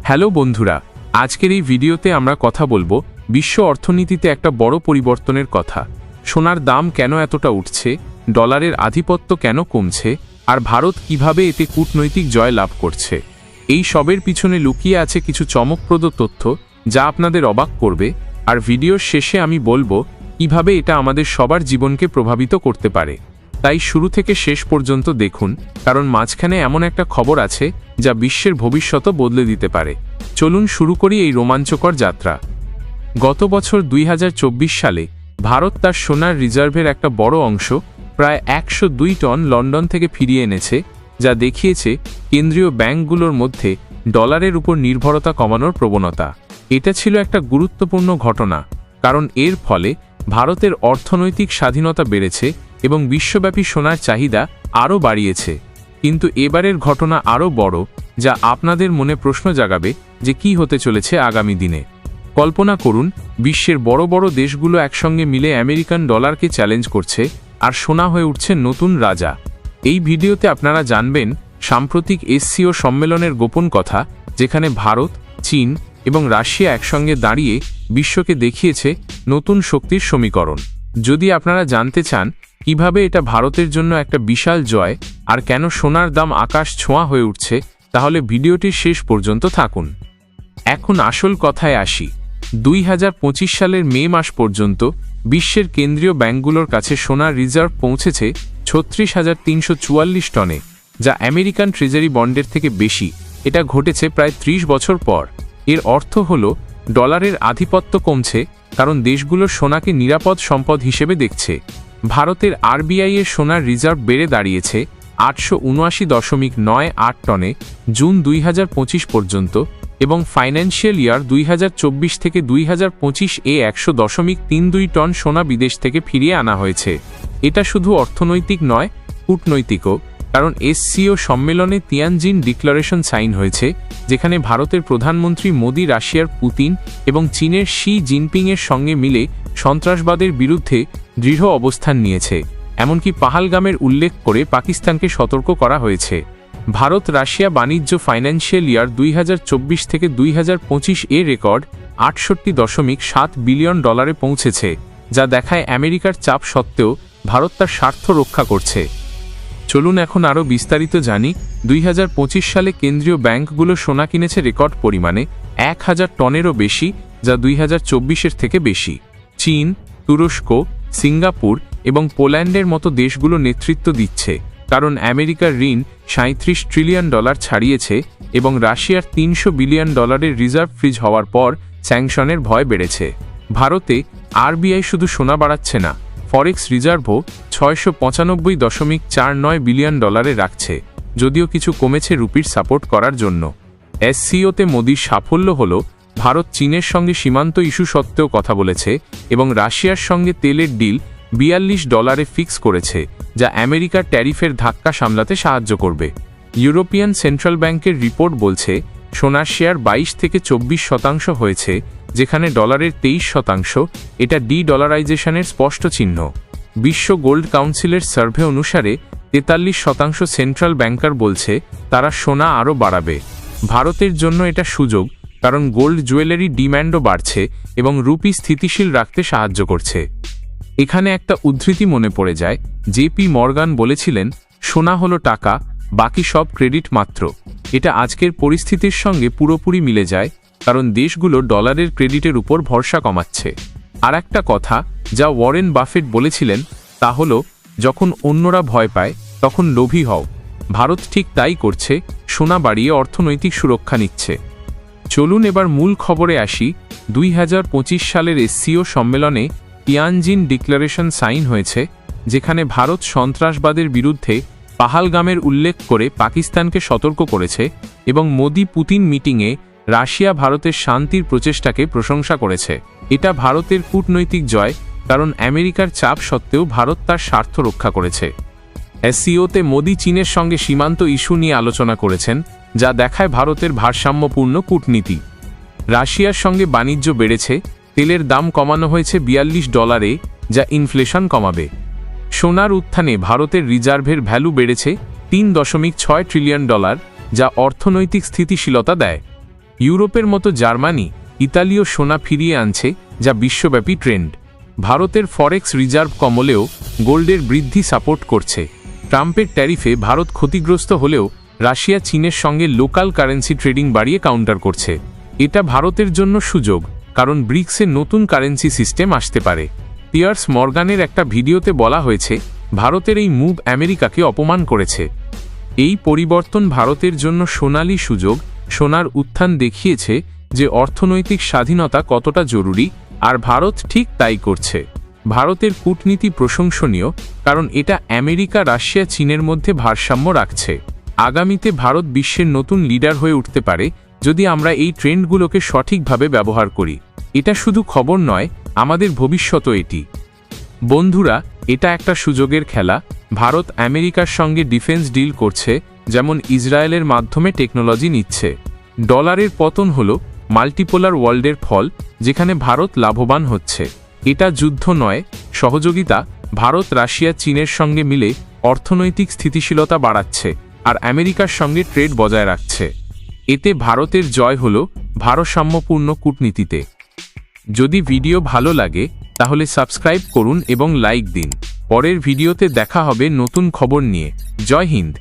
Hello বন্ধুরা, আজকের এই ভিডিওতে আমরা কথা বলবো বিশ্ব অর্থনীতিতে একটা বড় পরিবর্তনের কথা। সোনার দাম কেন এতটা উঠছে, ডলারের আধিপত্য কেন কমছে, আর ভারত কিভাবে এতে কূটনৈতিক জয় লাভ করছে। এই সবের পিছনে লুকিয়ে আছে কিছু চমকপ্রদ তথ্য যা আপনাদের অবাক করবে, আর ভিডিওর শেষে আমি বলবো কিভাবে এটা আমাদের সবার জীবনকে প্রভাবিত করতে পারে। তাই শুরু থেকে শেষ পর্যন্ত দেখুন, কারণ মাঝখানে এমন একটা খবর আছে যা বিশ্বের ভবিষ্যৎ বদলে দিতে পারে। চলুন শুরু করি এই রোমাঞ্চকর যাত্রা। গত বছর 2024 সালে ভারত তার সোনার রিজার্ভের একটা বড় অংশ, প্রায় 102 টন লন্ডন থেকে ফিরিয়ে এনেছে, যা দেখিয়েছে কেন্দ্রীয় ব্যাংকগুলোর মধ্যে ডলারের উপর নির্ভরতা কমানোর প্রবণতা। এটা ছিল একটা গুরুত্বপূর্ণ ঘটনা, কারণ এর ফলে ভারতের অর্থনৈতিক স্বাধীনতা বেড়েছে এবং বিশ্বব্যাপী সোনার চাহিদা আরও বাড়িয়েছে। কিন্তু এবারের ঘটনা আরও বড়, যা আপনাদের মনে প্রশ্ন জাগাবে যে কী হতে চলেছে আগামী দিনে। কল্পনা করুন, বিশ্বের বড় বড় দেশগুলো একসঙ্গে মিলে আমেরিকান ডলারকে চ্যালেঞ্জ করছে, আর সোনা হয়ে উঠছে নতুন রাজা। এই ভিডিওতে আপনারা জানবেন সাম্প্রতিক এসসিও সম্মেলনের গোপন কথা, যেখানে ভারত, চীন এবং রাশিয়া একসঙ্গে দাঁড়িয়ে বিশ্বকে দেখিয়েছে নতুন শক্তির সমীকরণ। যদি আপনারা জানতে চান কিভাবে এটা ভারতের জন্য একটা বিশাল জয় আর কেন সোনার দাম আকাশ ছোঁয়া হয়ে উঠছে, তাহলে ভিডিওটির শেষ পর্যন্ত থাকুন। এখন আসল কথায় আসি। 2025 সালের মে মাস পর্যন্ত বিশ্বের কেন্দ্রীয় ব্যাংকগুলোর কাছে সোনার রিজার্ভ পৌঁছেছে 36,344 টনে, যা আমেরিকান ট্রেজারি বন্ডের থেকে বেশি। এটা ঘটেছে প্রায় 30 বছর পর। এর অর্থ হল ডলারের আধিপত্য কমছে, কারণ দেশগুলো সোনাকে নিরাপদ সম্পদ হিসেবে দেখছে। ভারতের আরবিআই এর সোনার রিজার্ভ বেড়ে দাঁড়িয়েছে 879.98 টনে জুন 2025 পর্যন্ত, এবং ফাইন্যান্সিয়াল ইয়ার 2024 থেকে 2025 এ 100.32 টন সোনা বিদেশ থেকে ফিরিয়ে আনা হয়েছে। এটা শুধু অর্থনৈতিক নয়, কূটনৈতিকও, কারণ এসসিও সম্মেলনে তিয়ানজিন ডিক্লারেশন সাইন হয়েছে, যেখানে ভারতের প্রধানমন্ত্রী মোদি রাশিয়ার পুতিন এবং চীনের শি জিনপিংয়ের সঙ্গে মিলে সন্ত্রাসবাদের বিরুদ্ধে দৃঢ় অবস্থান নিয়েছে। এমনকি পাহালগামের উল্লেখ করে পাকিস্তানকে সতর্ক করা হয়েছে। ভারত রাশিয়া বাণিজ্য ফাইন্যান্সিয়াল ইয়ার 2024 থেকে 2025 এর রেকর্ড 68.7 বিলিয়ন ডলারে পৌঁছেছে, যা দেখায় আমেরিকার চাপ সত্ত্বেও ভারত তার স্বার্থ রক্ষা করছে। চলুন এখন আরও বিস্তারিত জানি। 2025 সালে কেন্দ্রীয় ব্যাংকগুলো সোনা কিনেছে রেকর্ড পরিমাণে 1000 টনেরও বেশি, যা 2024-এর থেকে বেশি। চীন, তুরস্ক, সিঙ্গাপুর এবং পোল্যান্ডের মতো দেশগুলো নেতৃত্ব দিচ্ছে, কারণ আমেরিকার ঋণ 37 ট্রিলিয়ন ডলার ছাড়িয়েছে এবং রাশিয়ার 300 বিলিয়ন ডলারের রিজার্ভ ফ্রিজ হওয়ার পর স্যাংশনের ভয় বেড়েছে। ভারতে আরবিআই শুধু সোনা বাড়াচ্ছে না, ফরেক্স রিজার্ভও 695.49 বিলিয়ন ডলারে রাখছে, যদিও কিছু কমেছে রুপির সাপোর্ট করার জন্য। এসসিওতে মোদির সাফল্য হল ভারত চীনের সঙ্গে সীমান্ত ইস্যু সত্ত্বেও কথা বলেছে এবং রাশিয়ার সঙ্গে তেলের ডিল $42 ফিক্স করেছে, যা আমেরিকার ট্যারিফের ধাক্কা সামলাতে সাহায্য করবে। ইউরোপিয়ান সেন্ট্রাল ব্যাংকের রিপোর্ট বলছে সোনার শেয়ার 22 থেকে 24% হয়েছে, যেখানে ডলারের 23%। এটা ডি-ডলারাইজেশনের স্পষ্ট চিহ্ন। বিশ্ব গোল্ড কাউন্সিলের সার্ভে অনুসারে 43% সেন্ট্রাল ব্যাংকার বলছে তারা সোনা আরও বাড়াবে। ভারতের জন্য এটা সুযোগ, কারণ গোল্ড জুয়েলারি ডিম্যান্ডও বাড়ছে এবং রুপি স্থিতিশীল রাখতে সাহায্য করছে। এখানে একটা উদ্ধৃতি মনে পড়ে যায়। জেপি মর্গান বলেছিলেন, সোনা হলো টাকা, বাকি সব ক্রেডিট মাত্র। এটা আজকের পরিস্থিতির সঙ্গে পুরোপুরি মিলে যায়, কারণ দেশগুলো ডলারের ক্রেডিটের উপর ভরসা কমাচ্ছে। আর একটা কথা যা ওয়ারেন বাফেট বলেছিলেন, তা হলো, যখন অন্যরা ভয় পায় তখন লোভী হও। ভারত ঠিক তাই করছে, সোনা বাড়িয়ে অর্থনৈতিক সুরক্ষা নিচ্ছে। চলুন এবার মূল খবরে আসি। 2025 সালের এসসিও সম্মেলনে তিয়ানজিন ডিক্লারেশন সাইন হয়েছে, যেখানে ভারত সন্ত্রাসবাদের বিরুদ্ধে পাহালগামের উল্লেখ করে পাকিস্তানকে সতর্ক করেছে এবং মোদি পুতিন মিটিংয়ে রাশিয়া ভারতের শান্তির প্রচেষ্টাকে প্রশংসা করেছে। এটা ভারতের কূটনৈতিক জয়, কারণ আমেরিকার চাপ সত্ত্বেও ভারত তার স্বার্থ রক্ষা করেছে। এসসিওতে মোদি চীনের সঙ্গে সীমান্ত ইস্যু নিয়ে আলোচনা করেছেন, যা দেখায় ভারতের ভারসাম্যপূর্ণ কূটনীতি। রাশিয়ার সঙ্গে বাণিজ্য বেড়েছে, তেলের দাম কমানো হয়েছে $42, যা ইনফ্লেশন কমাবে। সোনার উত্থানে ভারতের রিজার্ভের ভ্যালু বেড়েছে $3.6 ট্রিলিয়ন, যা অর্থনৈতিক স্থিতিশীলতা দেয়। ইউরোপের মতো জার্মানি, ইতালিও সোনা ফিরিয়ে আনছে, যা বিশ্বব্যাপী ট্রেন্ড। ভারতের ফরেক্স রিজার্ভ কমলেও গোল্ডের বৃদ্ধি সাপোর্ট করছে। ট্রাম্পের ট্যারিফে ভারত ক্ষতিগ্রস্ত হলেও রাশিয়া চীনের সঙ্গে লোকাল কারেন্সি ট্রেডিং বাড়িয়ে কাউন্টার করছে। এটা ভারতের জন্য সুযোগ, কারণ ব্রিক্সের নতুন কারেন্সি সিস্টেম আসতে পারে। পিয়ার্স মর্গানের একটা ভিডিওতে বলা হয়েছে, ভারতের এই মুভ আমেরিকাকে অপমান করেছে। এই পরিবর্তন ভারতের জন্য সোনালী সুযোগ। সোনার উত্থান দেখিয়েছে যে অর্থনৈতিক স্বাধীনতা কতটা জরুরি, আর ভারত ঠিক তাই করছে। ভারতের কূটনীতি প্রশংসনীয়, কারণ এটা আমেরিকা, রাশিয়া, চীনের মধ্যে ভারসাম্য রাখছে। আগামীতে ভারত বিশ্বের নতুন লিডার হয়ে উঠতে পারে যদি আমরা এই ট্রেন্ডগুলোকে সঠিকভাবে ব্যবহার করি। এটা শুধু খবর নয়, আমাদের ভবিষ্যৎও এটি। বন্ধুরা, এটা একটা সুযোগের খেলা। ভারত আমেরিকার সঙ্গে ডিফেন্স ডিল করছে, যেমন ইসরায়েলের মাধ্যমে টেকনোলজি নিচ্ছে। ডলারের পতন হল মাল্টিপোলার ওয়ার্ল্ডের ফল, যেখানে ভারত লাভবান হচ্ছে। এটা যুদ্ধ নয়, সহযোগিতা। ভারত রাশিয়া চীনের সঙ্গে মিলে অর্থনৈতিক স্থিতিশীলতা বাড়াচ্ছে আর আমেরিকার সঙ্গে ট্রেড বজায় রাখছে। এতে ভারতের জয় হল ভারসাম্যপূর্ণ কূটনীতিতে। যদি ভিডিও ভালো লাগে তাহলে সাবস্ক্রাইব করুন এবং লাইক দিন। পরের ভিডিওতে দেখা হবে নতুন খবর নিয়ে। জয় হিন্দ।